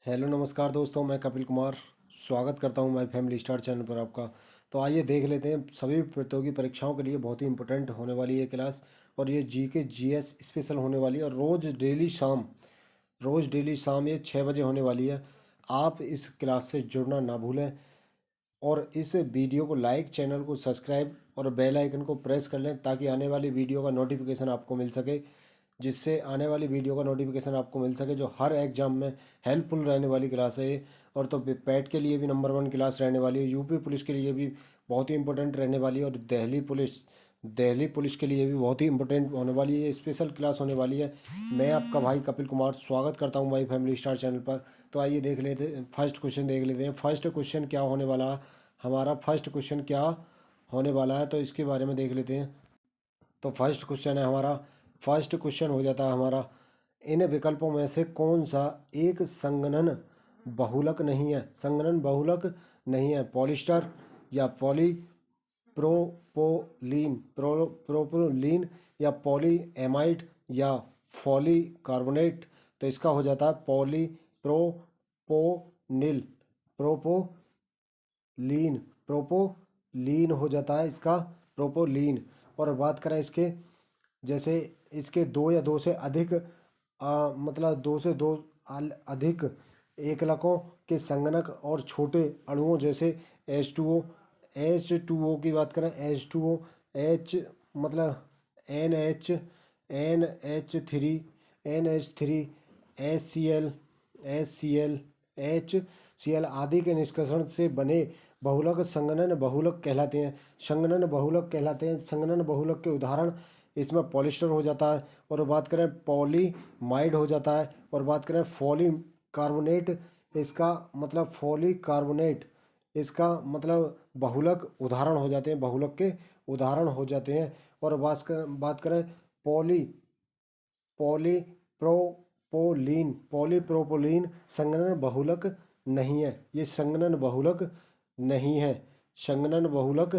Hello नमस्कार दोस्तों, मैं कपिल कुमार स्वागत करता हूं माय फैमिली स्टार चैनल पर आपका। तो आइए देख लेते हैं, सभी प्रतियोगी परीक्षाओं के लिए बहुत ही इंपॉर्टेंट होने वाली है क्लास। और ये जीके जीएस स्पेशल होने वाली है और रोज़ डेली शाम ये 6 बजे होने वाली है। आप इस क्लास से जुड़ना ना भूलें और इस वीडियो को लाइक, चैनल को सब्सक्राइब और बेल आइकन को प्रेस कर लें ताकि आने वाली वीडियो का नोटिफिकेशन आपको मिल सके, जिससे आने वाली वीडियो का नोटिफिकेशन आपको मिल सके, जो हर एग्जाम में हेल्पफुल रहने वाली क्लास है ये। और तो पैट के लिए भी नंबर 1 क्लास रहने वाली है, यूपी पुलिस के लिए भी बहुत ही इंपॉर्टेंट रहने वाली है और दिल्ली पुलिस के लिए भी बहुत ही इंपॉर्टेंट होने वाली है, स्पेशल क्लास होने वाली है। मैं आपका भाई कपिल कुमार स्वागत करता हूं माई फैमिली स्टार चैनल पर। तो आइए देख लेते हैं, फर्स्ट क्वेश्चन देख लेते हैं। फर्स्ट क्वेश्चन क्या होने वाला है हमारा, फर्स्ट क्वेश्चन क्या होने वाला है तो इसके बारे में देख लेते हैं। तो फर्स्ट क्वेश्चन है हमारा, फर्स्ट क्वेश्चन हो जाता है हमारा, इन विकल्पों में से कौन सा एक संगणन बहुलक नहीं है। संगणन बहुलक नहीं है, पॉलिस्टर या प्रोपोलीन या पॉली एमाइड या पॉली कार्बोनेट। तो इसका हो जाता है पॉली प्रोपोनिल प्रोपोलीन प्रोपोलीन हो जाता है इसका, प्रोपोलीन। और बात करें इसके, जैसे इसके दो या दो से अधिक मतलब दो से दो अधिक एकलकों के संगणक और छोटे अणुओं जैसे H2O की बात करें, H2O, H मतलब NH NH3 HCl आदि के निष्कर्षण से बने बहुलक संगणन बहुलक कहलाते हैं। संगणन बहुलक के उदाहरण इसमें पॉलिस्टर हो जाता है, और बात करें पॉलीमाइड हो जाता है, और बात करें फॉली कार्बोनेट, इसका मतलब बहुलक उदाहरण हो जाते हैं, बहुलक के उदाहरण हो जाते हैं। और बात करें पॉली पॉलीप्रोपोलीन संगणन बहुलक नहीं है, ये संगणन बहुलक नहीं है, संगणन बहुलक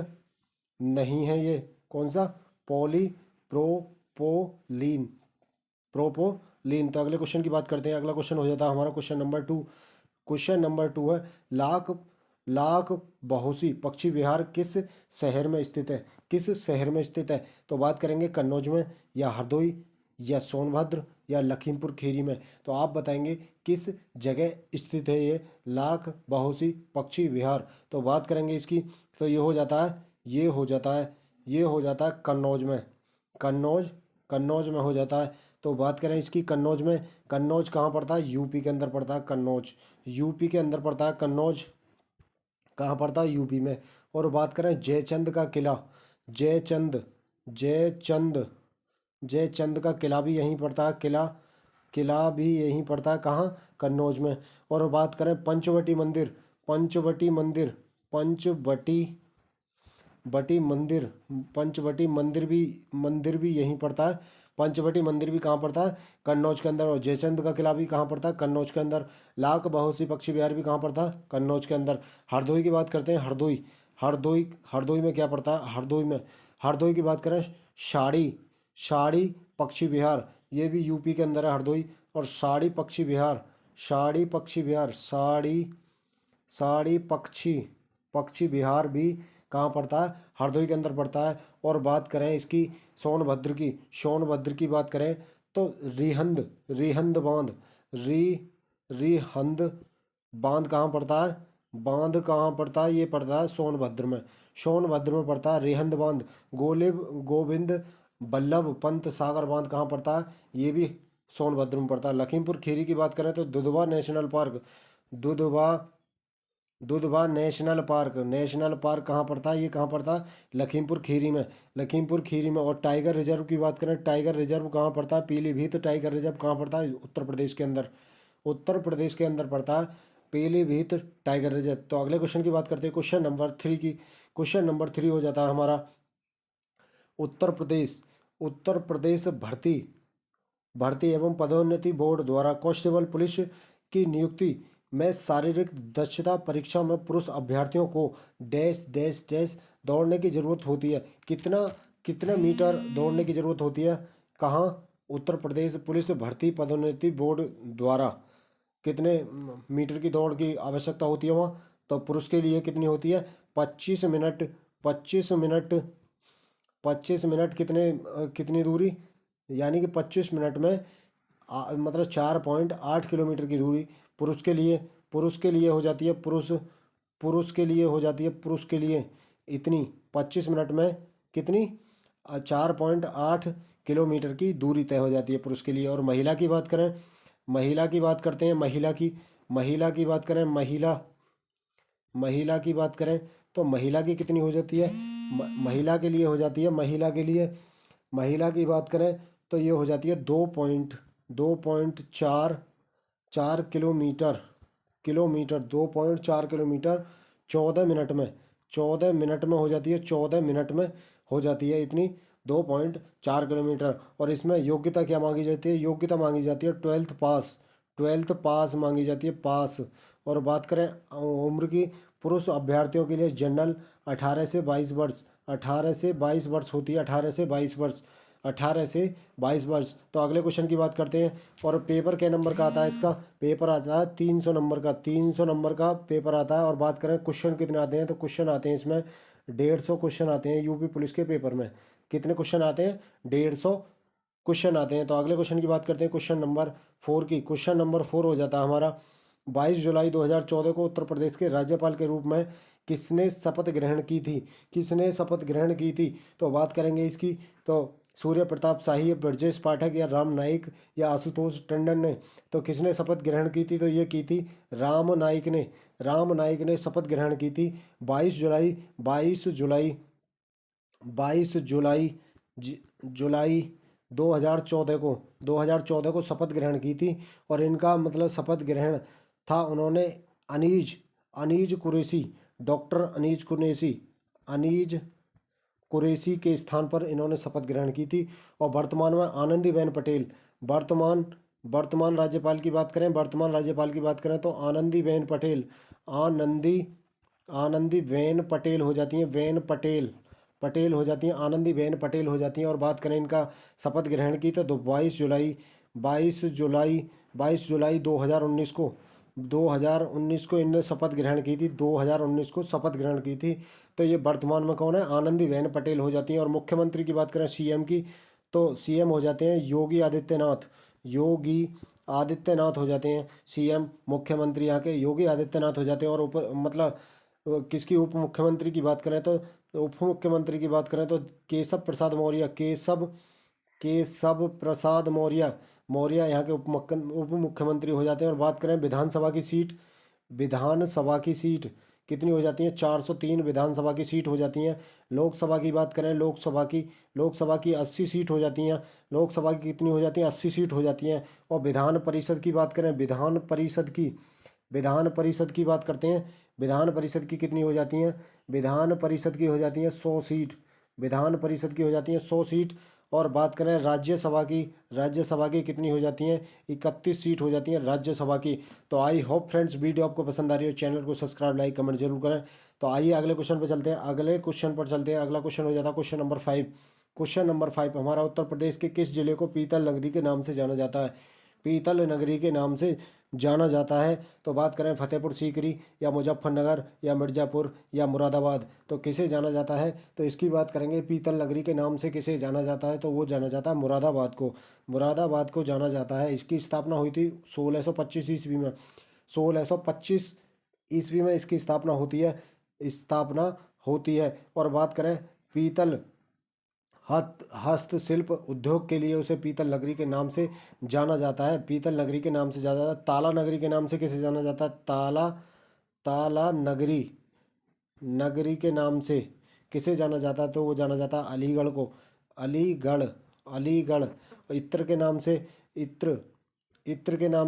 नहीं है ये। कौन सा? पॉलीप्रोपोलीन प्रोपोलीन। तो अगले क्वेश्चन की बात करते हैं। अगला क्वेश्चन हो जाता है हमारा क्वेश्चन नंबर 2। क्वेश्चन नंबर 2 है, लाख लाख बहुसी पक्षी विहार किस शहर में स्थित है। किस शहर में स्थित है? तो बात करेंगे कन्नौज में या हरदोई या सोनभद्र या लखीमपुर खीरी में। तो आप बताएंगे किस जगह स्थित है ये लाख बहुसी पक्षी विहार। तो बात करेंगे इसकी, तो ये हो जाता है कन्नौज में। कन्नौज में हो जाता है। तो बात करें इसकी, कन्नौज कहाँ पड़ता है? यूपी के अंदर पड़ता है कन्नौज, यूपी के अंदर पड़ता है कन्नौज। कहाँ पड़ता है? यूपी में। और बात करें जयचंद का किला, जयचंद जयचंद जयचंद का किला भी यहीं पड़ता है, किला भी यहीं पड़ता है, कहाँ? कन्नौज में। और बात करें पंचवटी मंदिर पंचवटी बटी मंदिर पंचवटी मंदिर भी यहीं पड़ता है। पंचवटी मंदिर भी कहाँ पड़ता है? कन्नौज के अंदर। और जयचंद का किला भी कहाँ पड़ता है? कन्नौज के अंदर। लाख बहुसी पक्षी विहार भी कहाँ पड़ता है? कन्नौज के अंदर। हरदोई की बात करते हैं, हरदोई में क्या पड़ता है? हरदोई की बात करें, शाड़ी पक्षी विहार, ये भी यूपी के अंदर है हरदोई। और साड़ी पक्षी विहार भी कहाँ पड़ता है? हरदोई के अंदर पड़ता है। और बात करें इसकी सोनभद्र की बात करें, तो रिहंद बांध कहाँ पड़ता है? कहाँ पड़ता है? ये पड़ता है सोनभद्र में पड़ता है रिहंद बांध। गोविंद बल्लभ पंत सागर बांध कहाँ पड़ता है? ये भी सोनभद्र में पड़ता है। लखीमपुर खीरी की बात करें तो Dudhwa national park, Dudhwa Dudhwa national park कहाँ पड़ता है? ये कहाँ पड़ता है? लखीमपुर खीरी में। और टाइगर रिजर्व की बात करें, टाइगर रिजर्व कहाँ पड़ता है? पीलीभीत टाइगर रिजर्व कहाँ पड़ता है? उत्तर प्रदेश के अंदर पड़ता है पीलीभीत टाइगर रिजर्व। तो अगले क्वेश्चन की बात करते हैं, क्वेश्चन नंबर 3 की। क्वेश्चन नंबर 3 हो जाता है हमारा, उत्तर प्रदेश भर्ती एवं पदोन्नति बोर्ड द्वारा कांस्टेबल पुलिस की नियुक्ति में शारीरिक दक्षता परीक्षा में पुरुष अभ्यर्थियों को डैश डैश डैश दौड़ने की जरूरत होती है। कितना मीटर दौड़ने की जरूरत होती है? कहाँ? उत्तर प्रदेश पुलिस भर्ती पदोन्नति बोर्ड द्वारा कितने मीटर की दौड़ की आवश्यकता होती है वहाँ, तो पुरुष के लिए कितनी होती है 25 मिनट। 25 मिनट 25 मिनट कितनी दूरी, यानी कि 25 मिनट में मतलब 4.8 किलोमीटर की दूरी पुरुष के लिए हो जाती है। पुरुष के लिए हो जाती है, पुरुष के लिए इतनी 25 मिनट में कितनी 4.8 किलोमीटर की दूरी तय हो जाती है पुरुष के लिए। और महिला की बात करें, महिला की बात करते हैं, महिला की बात करें, महिला की बात करें तो महिला की कितनी हो जाती है, महिला के लिए हो जाती है, महिला की बात करें तो ये हो जाती है 2.4 किलोमीटर 2.4 किलोमीटर 14 मिनट में, 14 मिनट में हो जाती है, 14 मिनट में हो जाती है इतनी 2.4 किलोमीटर। और इसमें योग्यता क्या मांगी जाती है, योग्यता मांगी जाती है 12th पास मांगी जाती है, पास। और बात करें उम्र की, पुरुष अभ्यर्थियों के लिए जनरल 18 से 22 वर्ष, 18 से 22 वर्ष होती है, 18 से 22 वर्ष, 18 से 22 वर्ष। तो अगले क्वेश्चन की बात करते हैं। और पेपर के नंबर का आता है, इसका पेपर आता है 300 नंबर का, 300 नंबर का पेपर आता है। और बात करें क्वेश्चन कितने आते हैं, तो क्वेश्चन आते हैं इसमें 150 क्वेश्चन आते हैं यूपी पुलिस के पेपर में। कितने क्वेश्चन आते हैं, 150 क्वेश्चन आते हैं। तो अगले क्वेश्चन की बात करते हैं क्वेश्चन नंबर 4 की। क्वेश्चन नंबर 4 हो जाता है हमारा, 22 जुलाई 2014 को उत्तर प्रदेश के राज्यपाल के रूप में किसने शपथ ग्रहण की थी, किसने शपथ ग्रहण की थी। तो बात करेंगे इसकी, तो सूर्य प्रताप शाही, ब्रजेश पाठक, या राम नाईक, या आशुतोष टंडन ने। तो किसने शपथ ग्रहण की थी, तो ये की थी राम नाईक ने, राम नाईक ने शपथ ग्रहण की थी 22 जुलाई 2014 को, 2014 को शपथ ग्रहण की थी। और इनका मतलब शपथ ग्रहण था, उन्होंने अनीज अनीज कुरैशी, डॉक्टर अनीज कुरैशी के स्थान पर इन्होंने शपथ ग्रहण की थी। और वर्तमान में आनंदीबेन पटेल, वर्तमान वर्तमान राज्यपाल की बात करें, वर्तमान राज्यपाल की बात करें तो आनंदीबेन पटेल हो जाती हैं, पटेल हो जाती हैं, आनंदीबेन पटेल हो जाती हैं। और बात करें इनका शपथ ग्रहण की तो 22 जुलाई 2019 को इनने शपथ ग्रहण की थी, 2019 को शपथ ग्रहण की थी। तो ये वर्तमान में कौन है, आनंदीबेन पटेल हो जाती हैं। और मुख्यमंत्री की बात करें सीएम की, तो सीएम हो जाते हैं योगी आदित्यनाथ हो जाते हैं सीएम, मुख्यमंत्री यहाँ के योगी आदित्यनाथ हो जाते हैं। और ऊपर मतलब किसकी उप मुख्यमंत्री की बात करें तो, उप मुख्यमंत्री की बात करें तो केशव प्रसाद मौर्य, केशव प्रसाद मौर्य यहाँ के उप मुख्यमंत्री हो जाते हैं। और बात करें विधानसभा की सीट कितनी हो जाती हैं, 403 विधानसभा की सीट हो जाती हैं। लोकसभा की बात करें, लोकसभा की 80 सीट हो जाती हैं, लोकसभा की कितनी हो जाती हैं, 80 सीट हो जाती हैं। और विधान परिषद की बात करें, विधान परिषद की बात करते हैं, विधान परिषद की कितनी हो जाती हैं, विधान परिषद की हो जाती हैं 100 सीट, विधान परिषद की हो जाती हैं 100 सीट। और बात करें राज्यसभा की कितनी हो जाती हैं, 31 सीट हो जाती हैं राज्यसभा की। तो आई होप फ्रेंड्स वीडियो आपको पसंद आ रही है, चैनल को सब्सक्राइब लाइक कमेंट जरूर करें। तो आइए अगले क्वेश्चन पर चलते हैं, अगला क्वेश्चन हो जाता है क्वेश्चन नंबर 5। क्वेश्चन नंबर 5 हमारा, उत्तर प्रदेश के किस जिले को पीतल नगरी के नाम से जाना जाता है, पीतल नगरी के नाम से जाना जाता है। तो बात करें फतेहपुर सीकरी, या मुजफ्फरनगर, या मिर्ज़ापुर, या मुरादाबाद, तो किसे जाना जाता है। तो इसकी बात करेंगे, पीतल नगरी के नाम से किसे जाना जाता है, तो वो जाना जाता है मुरादाबाद को जाना जाता है। इसकी स्थापना हुई थी 1625 ईस्वी में, 1625 ईस्वी में इसकी स्थापना होती है। और बात करें पीतल हस्तशिल्प उद्योग के लिए उसे पीतल नगरी के नाम से जाना जाता है, पीतल नगरी के नाम से जाना जाता है। ताला नगरी के नाम से किसे जाना जाता है, ताला नगरी के नाम से किसे जाना जाता है, तो वो जाना जाता है अलीगढ़ को, अलीगढ़। इत्र के नाम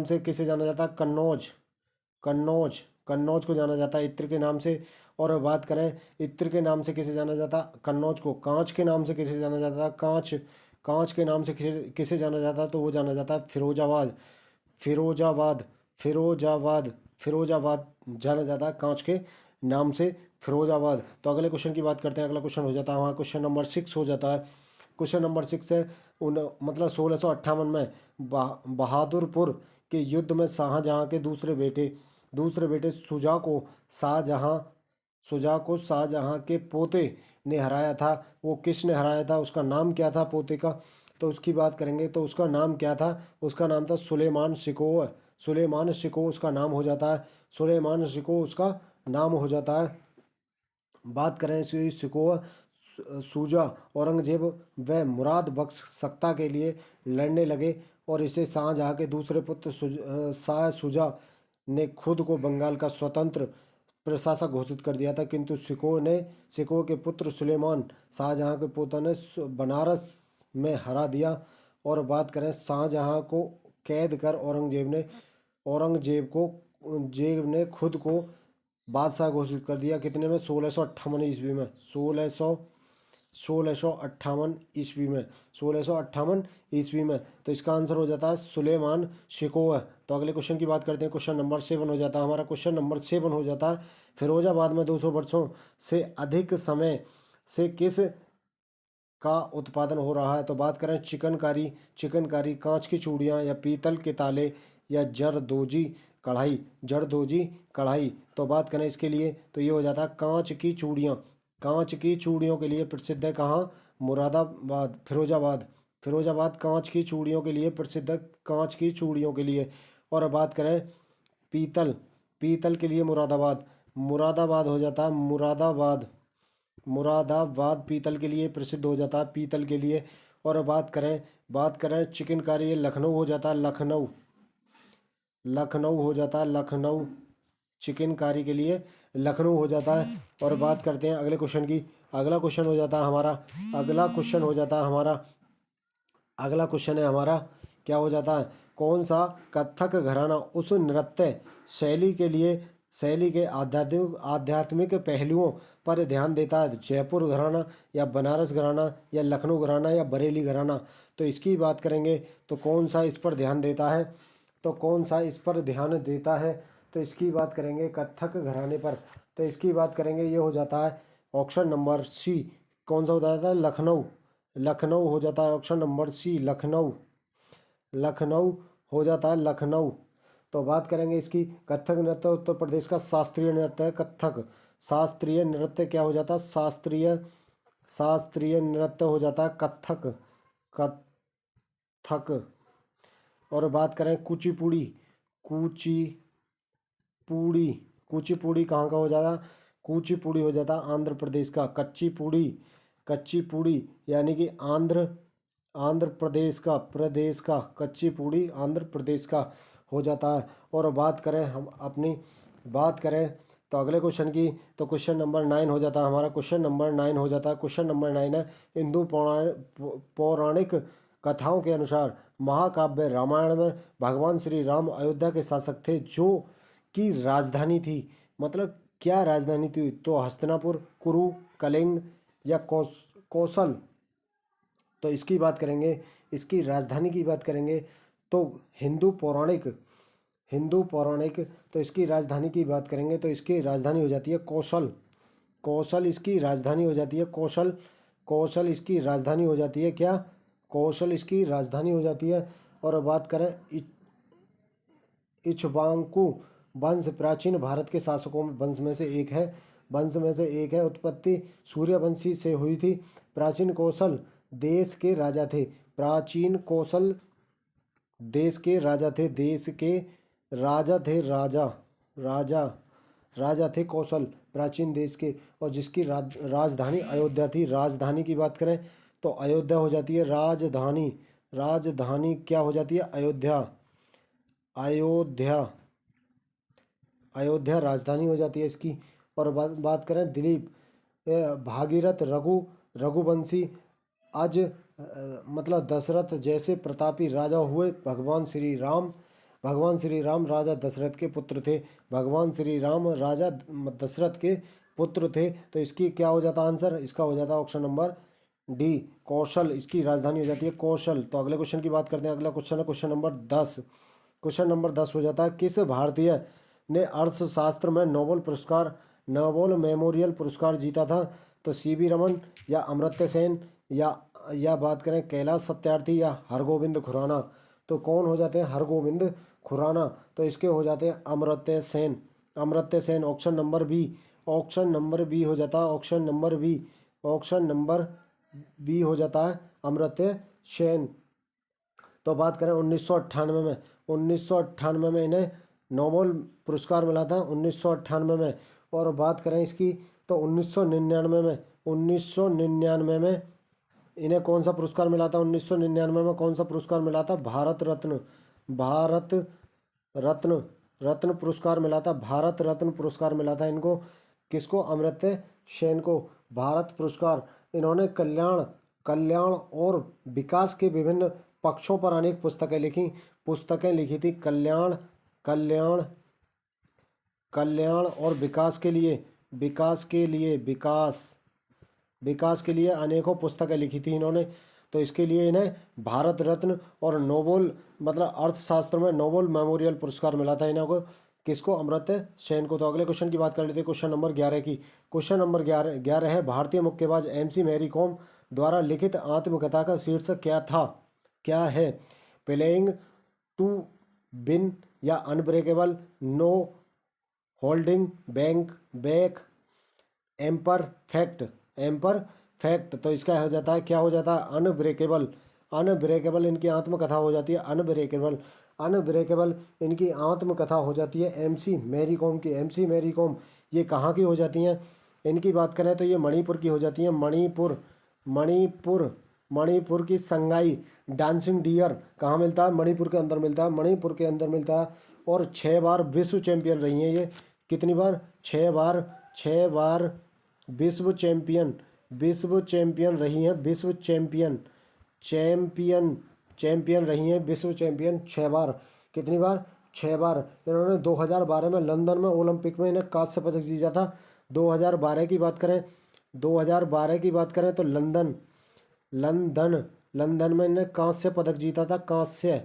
से किसे जाना जाता है, कन्नौज को जाना जाता है इत्र के नाम से। और बात करें इत्र के नाम से किसे जाना जाता है, कन्नौज को। कांच के नाम से किसे जाना जाता है, कांच के नाम से किसे जाना जाता है, तो वो जाना जाता है फिरोजाबाद जाना जाता है कांच के नाम से, फिरोजाबाद। तो अगले क्वेश्चन की बात करते हैं, अगला क्वेश्चन हो जाता है हमारा क्वेश्चन नंबर 6 हो जाता है। क्वेश्चन नंबर 6 है मतलब 1658 में बहादुरपुर कि युद्ध में शाहजहाँ के दूसरे बेटे शुजा को शाहजहाँ के पोते ने हराया था। वो किसने हराया था, उसका नाम क्या था पोते का, तो उसकी बात करेंगे तो उसका नाम क्या था, उसका नाम था सुलेमान शिकोह। सुलेमान शिकोह उसका नाम हो जाता है, सुलेमान शिकोह उसका नाम हो जाता है। बात करें शिकोह शुजा औरंगजेब व मुराद बख्श सत्ता के लिए लड़ने लगे और इसे शाहजहाँ के दूसरे पुत्र शाह शुजा ने खुद को बंगाल का स्वतंत्र प्रशासक घोषित कर दिया था, किंतु सिकोह के पुत्र सुलेमान शाहजहाँ के पोता ने बनारस में हरा दिया। और बात करें शाहजहाँ को कैद कर औरंगजेब ने खुद को बादशाह घोषित कर दिया। कितने में, 1658 ईस्वी में, 1658 ईस्वी में। तो इसका आंसर हो जाता है सुलेमान शिकोह। तो अगले क्वेश्चन की बात करते हैं। क्वेश्चन नंबर 7 हो जाता है हमारा। क्वेश्चन नंबर 7 हो जाता है, फिरोजाबाद में 200 वर्षों से अधिक समय से किस का उत्पादन हो रहा है। तो बात करें चिकनकारी, कांच की चूड़ियाँ या पीतल के ताले या जरदोजी कढ़ाई। तो बात करें इसके लिए तो ये हो जाता है कांच की चूड़ियाँ। कांच की चूड़ियों के लिए प्रसिद्ध है कहाँ, मुरादाबाद, फिरोजाबाद कांच की चूड़ियों के लिए प्रसिद्ध है, कांच की चूड़ियों के लिए। और बात करें पीतल के लिए मुरादाबाद हो जाता है, मुरादाबाद पीतल के लिए प्रसिद्ध हो जाता है, पीतल के लिए। और बात करें चिकनकारी, लखनऊ हो जाता है, लखनऊ हो जाता है, लखनऊ चिकनकारी के लिए लखनऊ हो जाता है। और बात करते हैं अगले क्वेश्चन की। अगला क्वेश्चन हो जाता है हमारा अगला क्वेश्चन है हमारा क्या हो जाता है, कौन सा कथक घराना उस नृत्य शैली के आध्यात्मिक पहलुओं पर ध्यान देता है, जयपुर घराना या बनारस घराना या लखनऊ घराना या बरेली घराना। तो इसकी बात करेंगे तो कौन सा इस पर ध्यान देता है, तो इसकी बात करेंगे कथक घराने पर। तो इसकी बात करेंगे ये हो जाता है ऑप्शन नंबर सी। कौन सा हो जाता है, लखनऊ हो जाता है, ऑप्शन नंबर सी, लखनऊ हो जाता है, लखनऊ। तो बात करेंगे इसकी, कथक नृत्य उत्तर प्रदेश का शास्त्रीय नृत्य है। कथक शास्त्रीय नृत्य क्या हो जाता है, शास्त्रीय नृत्य हो जाता है कथक। और बात करें कुचिपुड़ी कहाँ का हो जाता है, कुचिपुड़ी हो जाता है आंध्र प्रदेश का। कच्ची पूड़ी यानी कि आंध्र प्रदेश का कच्चीपुड़ी आंध्र प्रदेश का हो जाता है। और बात करें तो अगले क्वेश्चन की, तो क्वेश्चन नंबर 9 हो जाता है हमारा। क्वेश्चन नंबर 9 है, हिंदू पौराणिक कथाओं के अनुसार महाकाव्य रामायण में भगवान श्री राम अयोध्या के शासक थे जो की राजधानी थी, मतलब क्या राजधानी थी, तो हस्तिनापुर, कुरु, कलिंग या कौशल। तो इसकी बात करेंगे, इसकी राजधानी की बात करेंगे तो हिंदू पौराणिक तो इसकी राजधानी की बात करेंगे तो इसकी राजधानी हो जाती है कौशल इसकी राजधानी हो जाती है कौशल इसकी राजधानी हो जाती है क्या, कौशल इसकी राजधानी हो जाती है। और बात करें इक्ष्वाकु वंश प्राचीन भारत के शासकों में वंश में से एक है। उत्पत्ति सूर्यवंशी से हुई थी। प्राचीन कौशल देश के राजा थे। राजा थे कौशल प्राचीन देश के, और जिसकी राजधानी अयोध्या थी। राजधानी की बात करें तो अयोध्या हो जाती है राजधानी क्या हो जाती है, अयोध्या राजधानी हो जाती है इसकी। और बात करें दिलीप भागीरथ रघुवंशी मतलब दशरथ जैसे प्रतापी राजा हुए। भगवान श्री राम राजा दशरथ के पुत्र थे। भगवान श्री राम राजा दशरथ के पुत्र थे। तो इसकी क्या हो जाता आंसर, इसका हो जाता ऑप्शन नंबर डी, कौशल इसकी राजधानी हो जाती है कौशल। तो अगले क्वेश्चन की बात करते हैं। अगला क्वेश्चन है क्वेश्चन नंबर 10। क्वेश्चन नंबर 10 हो जाता है, किस भारतीय ने अर्थशास्त्र में नोबेल मेमोरियल पुरस्कार जीता था। तो सीवी रमन या अमर्त्य सेन या बात करें कैलाश सत्यार्थी या हरगोविंद खुराना। तो कौन हो जाते हैं, हरगोविंद खुराना, तो इसके हो जाते हैं Amartya Sen. Amartya Sen. Option number B, option number B हो जाता है, option number B, option number B हो जाता है अमर्त्य सेन। तो बात करें 1998 में, 1998 में इन्हें नोबेल पुरस्कार मिला था 1998 में। और बात करें इसकी तो 1999 में, 1999 में इन्हें कौन सा पुरस्कार मिला था, 1999 में कौन सा पुरस्कार मिला था, भारत रत्न, भारत रत्न, रत्न पुरस्कार मिला था, भारत रत्न पुरस्कार मिला था इनको। किसको? अमर्त्य सेन को भारत पुरस्कार। इन्होंने कल्याण, कल्याण और विकास के विभिन्न पक्षों पर अनेक पुस्तकें लिखी, पुस्तकें लिखी थी। कल्याण, कल्याण, कल्याण और विकास के लिए, विकास के लिए, विकास, विकास के लिए अनेकों पुस्तकें लिखी थी इन्होंने। तो इसके लिए इन्हें भारत रत्न और नोबेल मतलब अर्थशास्त्र में नोबेल मेमोरियल पुरस्कार मिला था इन्हों को। किसको? अमर्त्य सेन को। तो अगले क्वेश्चन की बात कर लेते हैं, क्वेश्चन नंबर 11 की। क्वेश्चन नंबर 11 है, भारतीय मुक्केबाज MC मैरी कॉम द्वारा लिखित आत्मकथा का शीर्षक क्या था, क्या है? प्लेइंग टू विन या unbreakable, no holding bank back, एम्पर फैक्ट, एम्पर फैक्ट। तो इसका हो जाता है, क्या हो जाता है? अनब्रेकेबल, अनब्रेकेबल इनकी आत्मकथा हो जाती है, अनब्रेकेबल, अनब्रेकेबल इनकी आत्मकथा हो जाती है MC मैरी कॉम की। MC मैरी कॉम ये कहाँ की हो जाती हैं? इनकी बात करें तो ये मणिपुर की हो जाती है, मणिपुर, मणिपुर, मणिपुर की संगाई डांसिंग डियर कहाँ मिलता है? मणिपुर के अंदर मिलता है, मणिपुर के अंदर मिलता है। और 6 बार विश्व चैंपियन रही हैं ये। कितनी बार? 6 बार, 6 बार विश्व चैंपियन, विश्व चैंपियन रही हैं, विश्व चैंपियन, चैंपियन, चैंपियन रही हैं, विश्व चैंपियन 6 बार। कितनी बार? 6 बार। इन्होंने 2012 में लंदन में ओलंपिक में इन्हें कांस्य पदक जीता था। 2012 की बात करें, 2012 की बात करें तो लंदन, लंदन, लंदन में इन्हें कांस्य पदक जीता था, कांस्य,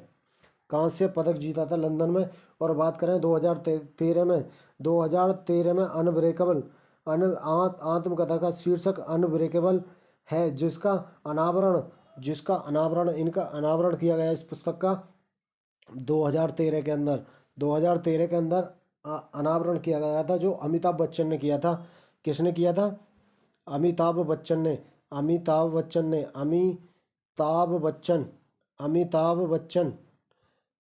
कांस्य पदक जीता था लंदन में। और बात करें 2013 में, 2013 में अनब्रेकेबल, आत्मकथा का शीर्षक अनब्रेकेबल है, जिसका अनावरण, जिसका अनावरण, इनका अनावरण किया गया इस पुस्तक का 2013 के अंदर, 2013 के अंदर अनावरण किया गया था, जो अमिताभ बच्चन ने किया था। किसने किया था? अमिताभ बच्चन ने, अमिताभ बच्चन ने, अमिताभ बच्चन, अमिताभ बच्चन,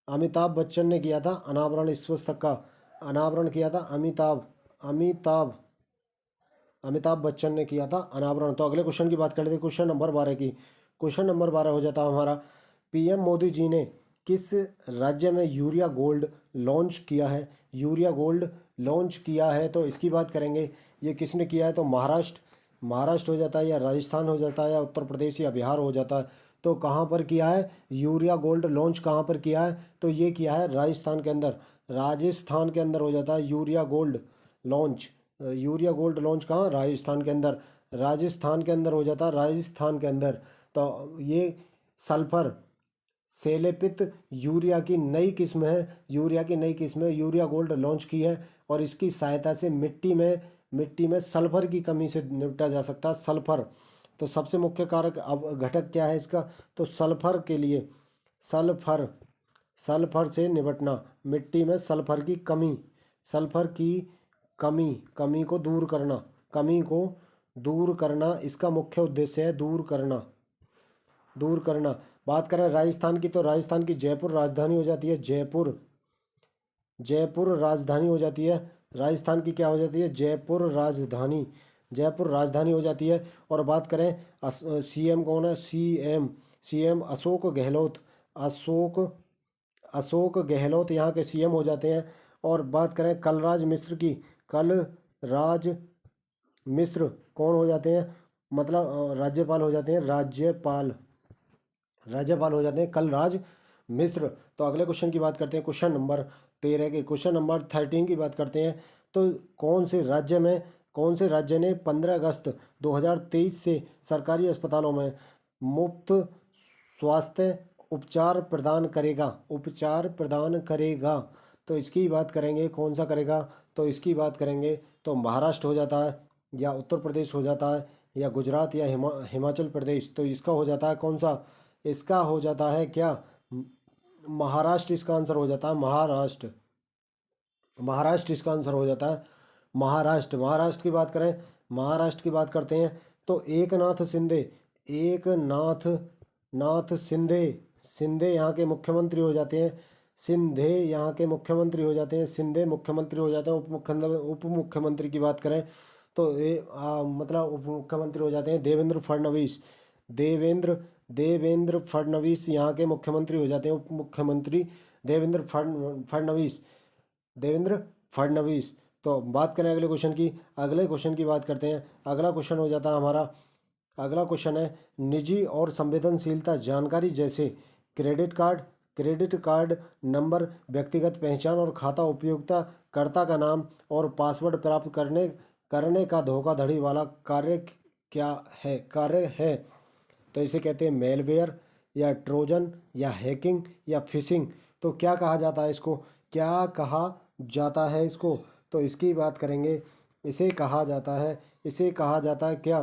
अमिताभ बच्चन ने किया था अनावरण इस पुस्तक का, अनावरण किया था अमिताभ, अमिताभ, अमिताभ बच्चन ने किया था अनावरण। तो अगले क्वेश्चन की बात कर लेते हैं, क्वेश्चन नंबर 12 की। क्वेश्चन नंबर 12 हो जाता है हमारा, PM मोदी जी ने किस राज्य में यूरिया गोल्ड लॉन्च किया है? यूरिया गोल्ड लॉन्च किया है, तो इसकी बात करेंगे। ये किसने किया है? तो महाराष्ट्र, महाराष्ट्र हो जाता है, या राजस्थान हो जाता है, या उत्तर प्रदेश या बिहार हो जाता है। तो कहाँ पर किया है यूरिया गोल्ड लॉन्च? कहाँ पर किया है? तो ये किया है राजस्थान के अंदर, राजस्थान के अंदर हो जाता है urea gold launch. Urea gold launch कहाँ? राजस्थान के अंदर, राजस्थान के अंदर हो जाता है, राजस्थान के अंदर। तो ये सल्फर से लेपित यूरिया की नई किस्म है, यूरिया की नई किस्म है, यूरिया गोल्ड लॉन्च की है। और इसकी सहायता से मिट्टी में सल्फर की कमी से निपटा जा सकता है, सल्फर। तो सबसे मुख्य कारक अब घटक क्या है इसका? तो सल्फर के लिए, सल्फर, सल्फर से निपटना, मिट्टी में सल्फर की कमी, सल्फर की कमी, कमी को दूर करना, कमी को दूर करना इसका मुख्य उद्देश्य है, दूर करना, दूर करना। बात करें राजस्थान की, तो राजस्थान की जयपुर राजधानी हो जाती है, जयपुर, जयपुर राजधानी हो जाती है। राजस्थान की क्या हो जाती है? जयपुर राजधानी, जयपुर राजधानी हो जाती है। और बात करें CM कौन है? CM अशोक गहलोत, अशोक, अशोक गहलोत यहाँ के CM हो जाते हैं। और बात करें कलराज मिश्र की, कलराज मिश्र कौन हो जाते हैं? मतलब राज्यपाल हो जाते हैं, राज्यपाल, राज्यपाल हो जाते हैं कलराज मिश्र। तो अगले क्वेश्चन की बात करते हैं, क्वेश्चन नंबर 13 के, क्वेश्चन नंबर 13 की बात करते हैं। तो कौन से राज्य में, कौन से राज्य ने 15 अगस्त 2023 से सरकारी अस्पतालों में मुफ्त स्वास्थ्य उपचार प्रदान करेगा, उपचार प्रदान करेगा? तो इसकी बात करेंगे, कौन सा करेगा? तो इसकी बात करेंगे तो महाराष्ट्र हो जाता है, या उत्तर प्रदेश हो जाता है, या गुजरात, या हिमाचल प्रदेश। तो इसका हो जाता है कौन सा? इसका हो जाता है क्या? महाराष्ट्र इसका आंसर हो जाता है, महाराष्ट्र। महाराष्ट्र इसका आंसर हो जाता है, महाराष्ट्र। महाराष्ट्र की बात करें, महाराष्ट्र की बात करते हैं तो एकनाथ शिंदे, एकनाथ नाथ शिंदे, शिंदे यहाँ के मुख्यमंत्री हो जाते हैं, सिंधे यहाँ के मुख्यमंत्री हो जाते हैं, शिंदे मुख्यमंत्री हो जाते हैं। उप मुख्यमंत्री की बात करें तो मतलब उप मुख्यमंत्री हो जाते हैं देवेंद्र फडणवीस, देवेंद्र देवेंद्र फडणवीस यहाँ के मुख्यमंत्री हो जाते हैं, उप मुख्यमंत्री देवेंद्र फडणवीस, देवेंद्र फडणवीस। तो बात करें अगले क्वेश्चन की, अगले क्वेश्चन की बात करते हैं। अगला क्वेश्चन हो जाता है हमारा, अगला क्वेश्चन है निजी और संवेदनशीलता जानकारी जैसे क्रेडिट कार्ड नंबर, व्यक्तिगत पहचान और खाता उपयोगिता कर्ता का नाम और पासवर्ड प्राप्त करने करने का धोखाधड़ी वाला कार्य है तो इसे कहते हैं मेलवेयर या ट्रोजन या हैकिंग या फिशिंग। तो क्या कहा जाता है इसको, क्या कहा जाता है इसको? तो इसकी बात करेंगे, इसे कहा जाता है, इसे कहा जाता है क्या?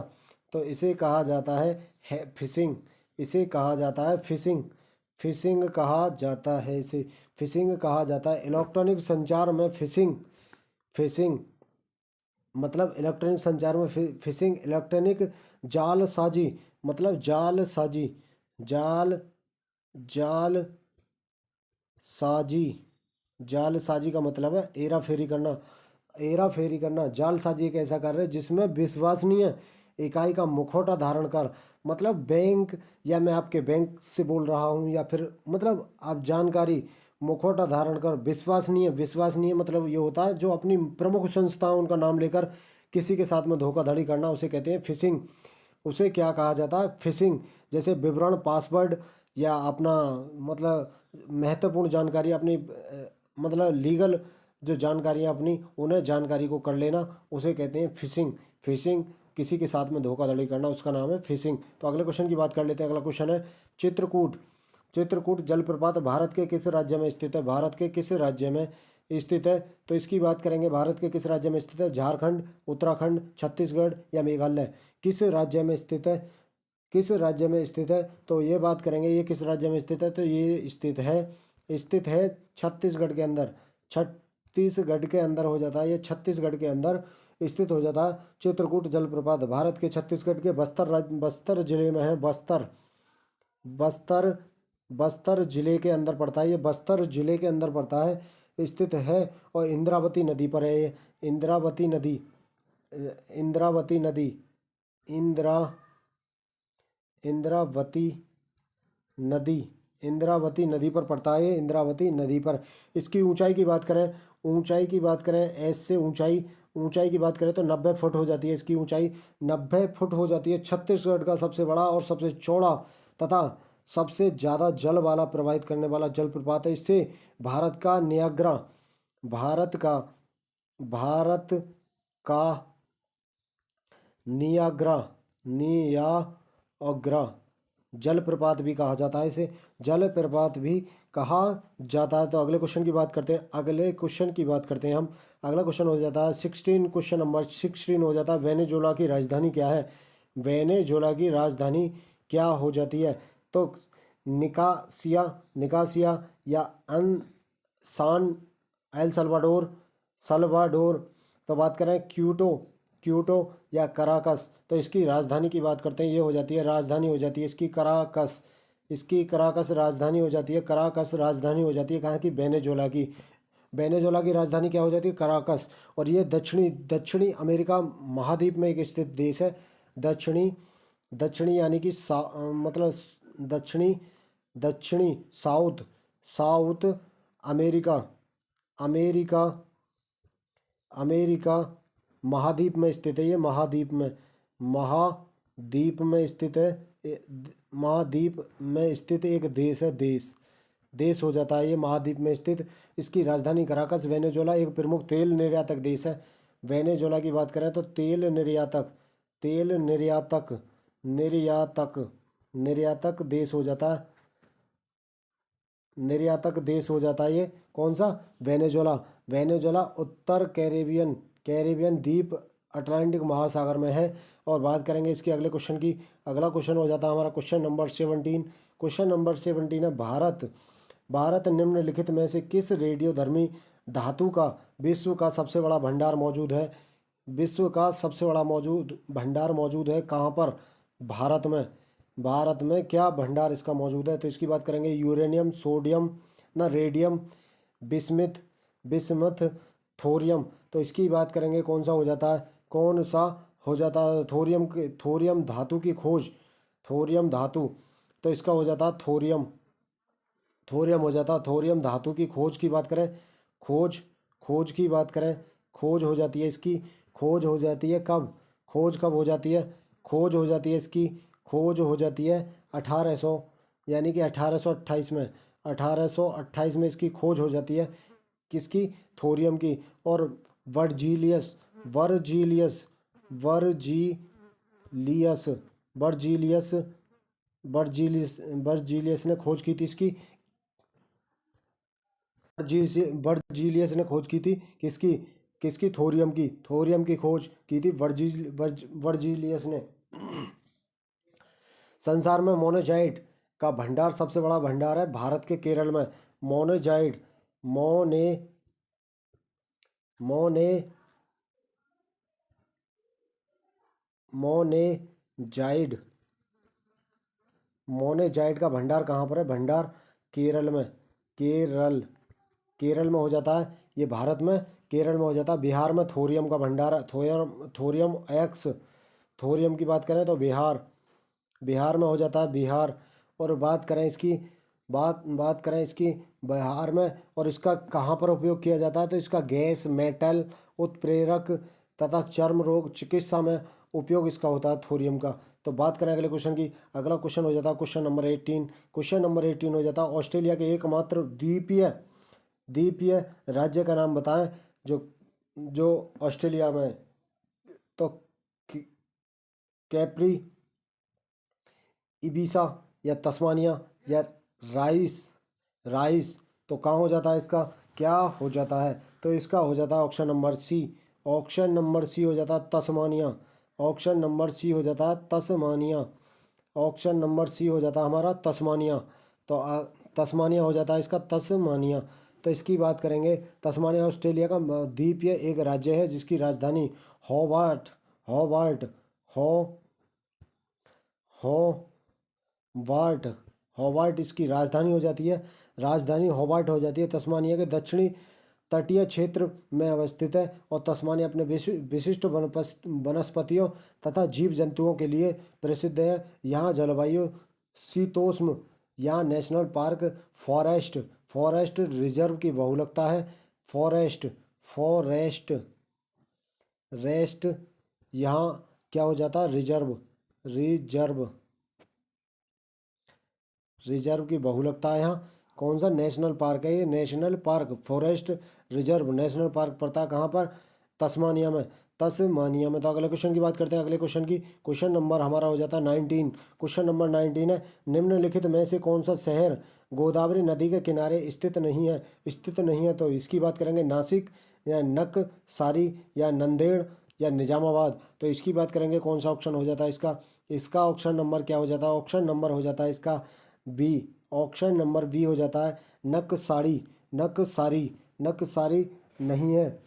तो इसे कहा जाता है फिशिंग, इसे कहा जाता है फिशिंग, फिशिंग कहा जाता है इसे, फिशिंग कहा जाता है। इलेक्ट्रॉनिक संचार में फिशिंग, फिशिंग मतलब इलेक्ट्रॉनिक संचार में फिशिंग, इलेक्ट्रॉनिक जालसाजी मतलब जालसाजी, जाल जाल साजी, जालसाजी का मतलब है हेरा फेरी करना, हेरा फेरी करना। जालसाजी एक ऐसा कार्य है जिसमें विश्वसनीय इकाई का मुखौटा धारण कर, मतलब बैंक, या मैं आपके बैंक से बोल रहा हूँ, या फिर मतलब आप जानकारी, मुखौटा धारण कर, विश्वसनीय, विश्वसनीय मतलब ये होता है जो अपनी प्रमुख संस्थाओं उनका नाम लेकर किसी के साथ में धोखाधड़ी करना, उसे कहते हैं फिशिंग। उसे क्या कहा जाता है, फिशिंग। जैसे विवरण, पासवर्ड या अपना मतलब महत्वपूर्ण जानकारी अपनी मतलब लीगल जो जानकारियाँ अपनी, उन्हें जानकारी को कर लेना, उसे कहते हैं फिशिंग। फिशिंग किसी के साथ में धोखाधड़ी करना, उसका नाम है फिशिंग। तो अगले क्वेश्चन की बात कर लेते हैं। अगला क्वेश्चन है चित्रकूट, चित्रकूट जलप्रपात भारत के किस राज्य में स्थित है? भारत के किस राज्य में स्थित है? तो इसकी बात करेंगे, भारत के किस राज्य में स्थित है? झारखंड, उत्तराखंड, छत्तीसगढ़ या मेघालय? किस राज्य में स्थित है? किस राज्य में स्थित है? तो ये बात करेंगे ये किस राज्य में स्थित है, तो ये स्थित है छत्तीसगढ़ के अंदर, छत्तीसगढ़ के अंदर हो जाता है ये, छत्तीसगढ़ के अंदर स्थित हो जाता है चित्रकूट जलप्रपात। भारत के छत्तीसगढ़ के बस्तर जिले में है, बस्तर बस्तर जिले के अंदर पड़ता है ये, बस्तर जिले के अंदर पड़ता है, स्थित है। और इंद्रावती नदी पर है ये, इंद्रावती नदी, इंद्रावती नदी, इंद्रावती नदी, इंद्रावती नदी पर पड़ता है, इंद्रावती नदी पर। इसकी ऊंचाई की बात करें, ऊंचाई की बात करें, ऐसे ऊंचाई, ऊंचाई की बात करें तो 90 फुट हो जाती है इसकी ऊंचाई, 90 फुट हो जाती है। छत्तीसगढ़ का सबसे बड़ा और सबसे चौड़ा तथा सबसे ज़्यादा जल वाला प्रवाहित करने वाला जलप्रपात है। इससे भारत का नियाग्रा, भारत का भारत का नियाग्रा, नियाग्रा जलप्रपात भी कहा जाता है, इसे जलप्रपात भी कहा जाता है। तो अगले क्वेश्चन की बात करते हैं, अगले क्वेश्चन की बात करते हैं हम। अगला क्वेश्चन हो जाता है 16, क्वेश्चन नंबर 16 हो जाता है वेनेजुएला की राजधानी क्या है? वेनेजुएला की राजधानी क्या हो जाती है? तो निकासिया, निकासिया या अन सान एल सल्वाडोर, सल्वाडोर। तो बात करें क्यूटो, क्यूटो या कराकस। तो इसकी राजधानी की बात करते हैं, ये हो जाती है राजधानी हो जाती है इसकी कराकस, इसकी कराकस राजधानी हो जाती है, कराकस राजधानी हो जाती है कहाँ की? वेनेजुएला की। वेनेजुएला की राजधानी क्या हो जाती है? कराकस। और ये दक्षिणी दक्षिणी अमेरिका महाद्वीप में एक स्थित देश है, दक्षिणी दक्षिणी यानी कि मतलब दक्षिणी दक्षिणी south, south America, America America महाद्वीप में स्थित है ये, महाद्वीप में, महाद्वीप में स्थित है, महाद्वीप में स्थित एक देश है, देश, देश हो जाता है ये महाद्वीप में स्थित। इसकी राजधानी कराकस। वेनेजुएला एक प्रमुख तेल निर्यातक देश है। वेनेजुएला की बात करें तो तेल निर्यातक, तेल निर्यातक, निर्यातक निर्यातक देश हो जाता है, निर्यातक देश हो जाता है ये कौन सा? वेनेजुएला। वेनेजुएला उत्तर कैरेबियन, कैरेबियन द्वीप अटलांटिक महासागर में है। और बात करेंगे इसके अगले क्वेश्चन की, अगला क्वेश्चन हो जाता है हमारा क्वेश्चन नंबर 17, क्वेश्चन नंबर 17 है भारत, भारत निम्नलिखित में से किस रेडियोधर्मी धातु का विश्व का सबसे बड़ा भंडार मौजूद है? विश्व का सबसे बड़ा भंडार मौजूद है कहाँ पर? भारत में। भारत में क्या भंडार इसका मौजूद है? तो इसकी बात करेंगे यूरेनियम, सोडियम, ना रेडियम, बिस्मिथ, बिस्मथ, थोरियम। तो इसकी बात करेंगे कौन सा हो जाता है? कौन सा हो जाता है? थोरियम धातु की खोज, थोरियम धातु, तो इसका हो जाता है थोरियम, थोरियम हो जाता है। थोरियम धातु की खोज की बात करें, खोज, खोज की बात करें, खोज हो जाती है इसकी, खोज हो जाती है कब? खोज कब हो जाती है? खोज हो जाती है इसकी, खोज हो जाती है 1800, यानी कि 1828 में, 1828 में इसकी खोज हो जाती है। किसकी? थोरियम की। और वर्जीलियस, वर्जीलियस, वर्जीलियस, वर्जीलियस, वर्जीलियस ने खोज की थी इसकी, वर्जीलियस ने खोज की थी किसकी? किसकी? थोरियम की, थोरियम की खोज की थी वर्जीलियस ने। संसार में मोनेजाइट का भंडार, सबसे बड़ा भंडार है भारत के केरल में। मोनेजाइट, मोने मोने मोनेजाइड, मोनेजाइड का भंडार कहाँ पर है? भंडार केरल में, केरल, केरल में हो जाता है ये। भारत में, केरल में हो जाता है। बिहार में थोरियम का भंडार है, थोरियम एक्स, थोरियम की बात करें तो बिहार, बिहार में हो जाता है, बिहार। और बात करें इसकी, बात करें इसकी बिहार में, और इसका कहाँ पर उपयोग किया जाता है? तो इसका गैस, मेटल उत्प्रेरक तथा चर्म रोग चिकित्सा में उपयोग इसका होता है, थोरियम का। तो बात करें अगले क्वेश्चन की, अगला क्वेश्चन हो जाता है क्वेश्चन नंबर 18। क्वेश्चन नंबर 18 हो जाता है ऑस्ट्रेलिया के एकमात्र द्वीपीय, द्वीपीय राज्य का नाम बताएं जो, जो ऑस्ट्रेलिया में। तो कैप्री, इबीसा, या तस्मानिया, या राइस, राइस। तो कहाँ हो जाता है इसका? क्या हो जाता है? तो इसका हो जाता है option number C, option number C हो जाता है तस्मानिया, ऑप्शन नंबर सी हो जाता है तस्मानिया, ऑप्शन नंबर सी हो जाता है हमारा तस्मानिया। तो तस्मानिया हो जाता है इसका, तस्मानिया। तो इसकी बात करेंगे, तस्मानिया ऑस्ट्रेलिया का द्वीपीय एक राज्य है जिसकी राजधानी होबार्ट, होबार्ट, हो होबार्ट, होबार्ट इसकी राजधानी हो जाती है, राजधानी होबार्ट हो जाती है। तस्मानिया के दक्षिणी तटीय क्षेत्र में अवस्थित है और तस्मानिया अपने विशिष्ट वनस्पतियों तथा जीव जंतुओं के लिए प्रसिद्ध है। यहाँ जलवायु शीतोष्ण, यहाँ national park, forest, forest reserve की बहुलकता है। फॉरेस्ट, फॉरेस्ट, रेस्ट, यहाँ क्या हो जाता है? रिजर्व, रिजर्व, रिजर्व की बहुलकता है। यहाँ कौन सा नेशनल पार्क है? ये national park, forest reserve national park पड़ता है कहाँ पर? तस्मानिया में, तस्मानिया में। तो अगले क्वेश्चन की बात करते हैं, अगले क्वेश्चन की। क्वेश्चन नंबर हमारा हो जाता है 19। क्वेश्चन नंबर 19 है, निम्नलिखित में से कौन सा शहर गोदावरी नदी के किनारे स्थित नहीं है? स्थित नहीं है, तो इसकी बात करेंगे नासिक, या नक्सारी, या नंदेड़, या निजामाबाद। तो इसकी बात करेंगे कौन सा ऑप्शन हो जाता है इसका? इसका ऑप्शन नंबर क्या हो जाता है? ऑप्शन नंबर हो जाता है इसका बी, ऑप्शन नंबर बी हो जाता है नक्सारी, नक्सारी, नक्सारी नहीं है,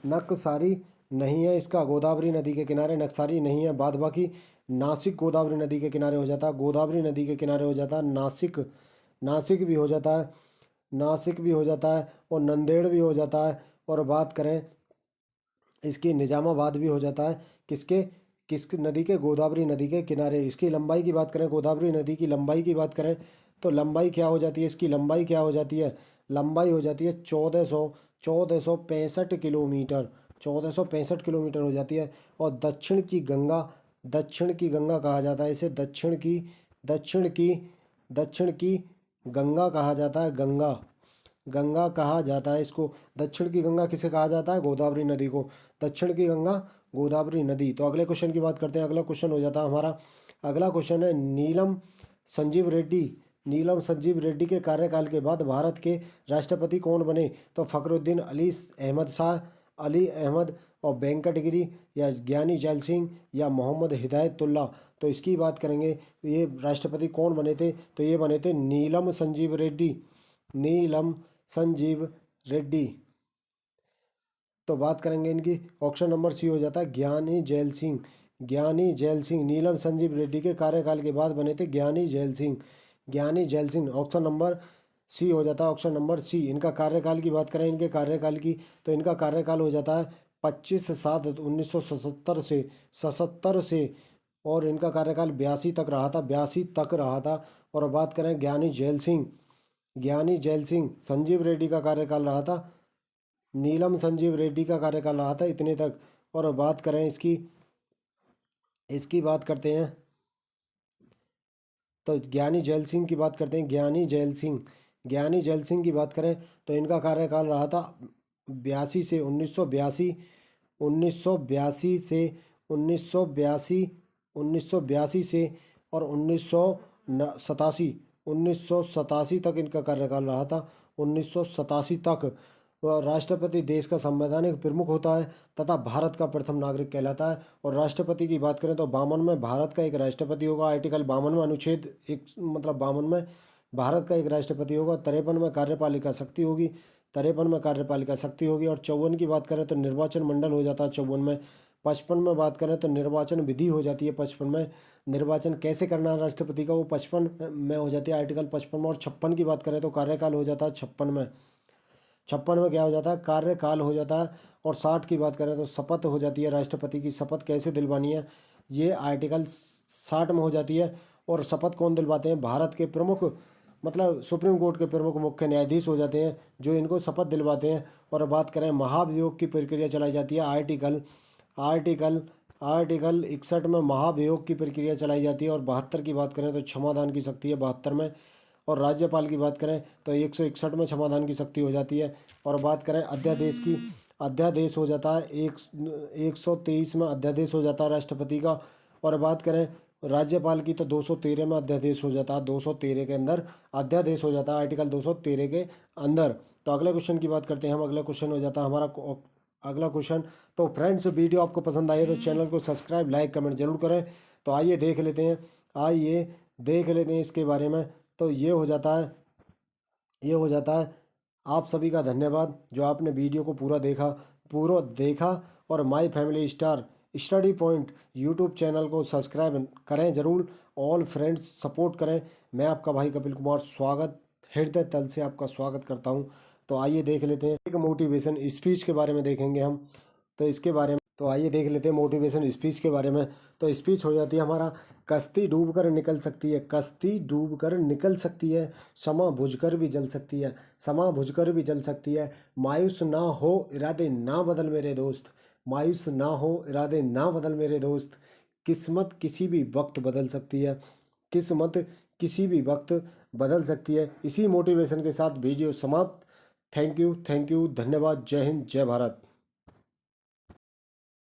नक्सारी नहीं है इसका, गोदावरी नदी के किनारे नक्सारी नहीं है। बाद बाकी नासिक गोदावरी नदी के किनारे हो जाता है, गोदावरी नदी के किनारे हो जाता है नासिक, नासिक भी हो जाता है, नासिक भी हो जाता है, और नंदेड़ भी हो जाता है। और बात करें इसकी निजामाबाद भी हो जाता है। किसके? किस नदी के? गोदावरी नदी के किनारे। इसकी लंबाई की बात करें, गोदावरी नदी की लंबाई की बात करें, तो लंबाई क्या हो जाती है इसकी? लंबाई क्या हो जाती है? लंबाई हो जाती है 1465 किलोमीटर, 1465 किलोमीटर हो जाती है। और दक्षिण की गंगा, दक्षिण की गंगा कहा जाता है इसे, दक्षिण की, दक्षिण की, दक्षिण की गंगा कहा जाता है, गंगा, गंगा कहा जाता है इसको। दक्षिण की गंगा किसे कहा जाता है? गोदावरी नदी को, दक्षिण की गंगा गोदावरी नदी। तो अगले क्वेश्चन की बात करते हैं, अगला क्वेश्चन हो जाता है हमारा, अगला क्वेश्चन है नीलम संजीव रेड्डी, नीलम संजीव रेड्डी के कार्यकाल के बाद भारत के राष्ट्रपति कौन बने? तो फखरुद्दीन अली अहमद शाह, अली अहमद और वेंकटगिरी, या ज्ञानी जैल सिंह, या मोहम्मद हिदायतुल्ला। तो इसकी बात करेंगे, ये राष्ट्रपति कौन बने थे? तो ये बने थे नीलम संजीव रेड्डी, नीलम संजीव रेड्डी। तो बात करेंगे इनकी, ऑप्शन नंबर सी हो जाता है ज्ञानी जैल सिंह। ज्ञानी जैल सिंह नीलम संजीव रेड्डी के कार्यकाल के बाद बने थे ज्ञानी Zail Singh. Giani Zail Singh, option number C हो जाता है, ऑप्शन नंबर सी। इनका कार्यकाल की बात करें, इनके कार्यकाल की, तो इनका कार्यकाल हो जाता है 25/7/1977 से और इनका कार्यकाल 82 तक रहा था, 82 तक रहा था। और बात करें ज्ञानी जैल सिंह, ज्ञानी जैल सिंह, संजीव रेड्डी का कार्यकाल रहा था, नीलम संजीव रेड्डी का कार्यकाल रहा था इतने तक। और बात करें इसकी इसकी बात करते हैं, तो ज्ञानी जैल सिंह की बात करते हैं। ज्ञानी जैल सिंह, ज्ञानी जैल सिंह की बात करें तो इनका कार्यकाल रहा था 82 से 1982, 1982 से 1982, 1982 से और 1987 तक इनका कार्यकाल रहा था, 1987 तक। वह राष्ट्रपति देश का संवैधानिक प्रमुख होता है तथा भारत का प्रथम नागरिक कहलाता है। और राष्ट्रपति की बात करें तो 52 में भारत का एक राष्ट्रपति होगा, आर्टिकल 52 में अनुच्छेद एक मतलब 52 में भारत का एक राष्ट्रपति होगा। 53 में कार्यपालिका शक्ति होगी, 53 में कार्यपालिका शक्ति होगी। और 54 की बात करें तो निर्वाचन मंडल हो जाता है 54 में। 55 में बात करें तो निर्वाचन विधि हो जाती है 55 में। निर्वाचन कैसे करना है राष्ट्रपति का, वो 55 में हो जाती है, आर्टिकल 55 में। और 56 की बात करें तो कार्यकाल हो जाता है 56 में। 56 में क्या हो जाता है, कार्यकाल हो जाता है। और 60 की बात करें तो शपथ हो जाती है, राष्ट्रपति की शपथ कैसे दिलवानी है, ये आर्टिकल 60 में हो जाती है। और शपथ कौन दिलवाते हैं, भारत के प्रमुख मतलब सुप्रीम कोर्ट के प्रमुख मुख्य न्यायाधीश हो जाते हैं जो इनको शपथ दिलवाते हैं। और बात करें महाभियोग की प्रक्रिया चलाई जाती है, आर्टिकल आर्टिकल आर्टिकल 61 में महाभियोग की प्रक्रिया चलाई जाती है। और 72 की बात करें तो क्षमादान की शक्ति है 72 में। और राज्यपाल की बात करें तो 161 में क्षमादान की शक्ति हो जाती है। और बात करें अध्यादेश की, अध्यादेश हो जाता है 123 में अध्यादेश हो जाता है राष्ट्रपति का। और बात करें राज्यपाल की तो 213 में अध्यादेश हो जाता है, 213 के अंदर अध्यादेश हो जाता है, आर्टिकल 213 के अंदर। तो अगले क्वेश्चन की बात करते हैं हम। अगला क्वेश्चन हो जाता है हमारा अगला क्वेश्चन। तो फ्रेंड्स, वीडियो आपको पसंद आई तो चैनल को सब्सक्राइब लाइक कमेंट जरूर करें। तो आइए देख लेते हैं, आइए देख लेते हैं इसके बारे में। तो ये हो जाता है, ये हो जाता है। आप सभी का धन्यवाद जो आपने वीडियो को पूरा देखा। और my family star study point YouTube channel को सब्सक्राइब करें ज़रूर, ऑल फ्रेंड्स सपोर्ट करें। मैं आपका भाई कपिल कुमार हृदय तल से आपका स्वागत करता हूं। तो आइए देख लेते हैं एक मोटिवेशन स्पीच के बारे में देखेंगे हम। तो इसके बारे में तो आइए देख लेते हैं मोटिवेशन स्पीच के बारे में। तो स्पीच हो जाती है हमारा, कश्ती डूब कर निकल सकती है, कश्ती डूब कर निकल सकती है, क्षमा बुझकर भी जल सकती है, क्षमा बुझकर भी जल सकती है। मायूस ना हो इरादे ना बदल मेरे दोस्त, मायूस ना हो इरादे ना बदल मेरे दोस्त। किस्मत किसी भी वक्त बदल सकती है, किस्मत किसी भी वक्त बदल सकती है। इसी मोटिवेशन के साथ वीडियो समाप्त। थैंक यू, धन्यवाद। जय हिंद, जय भारत।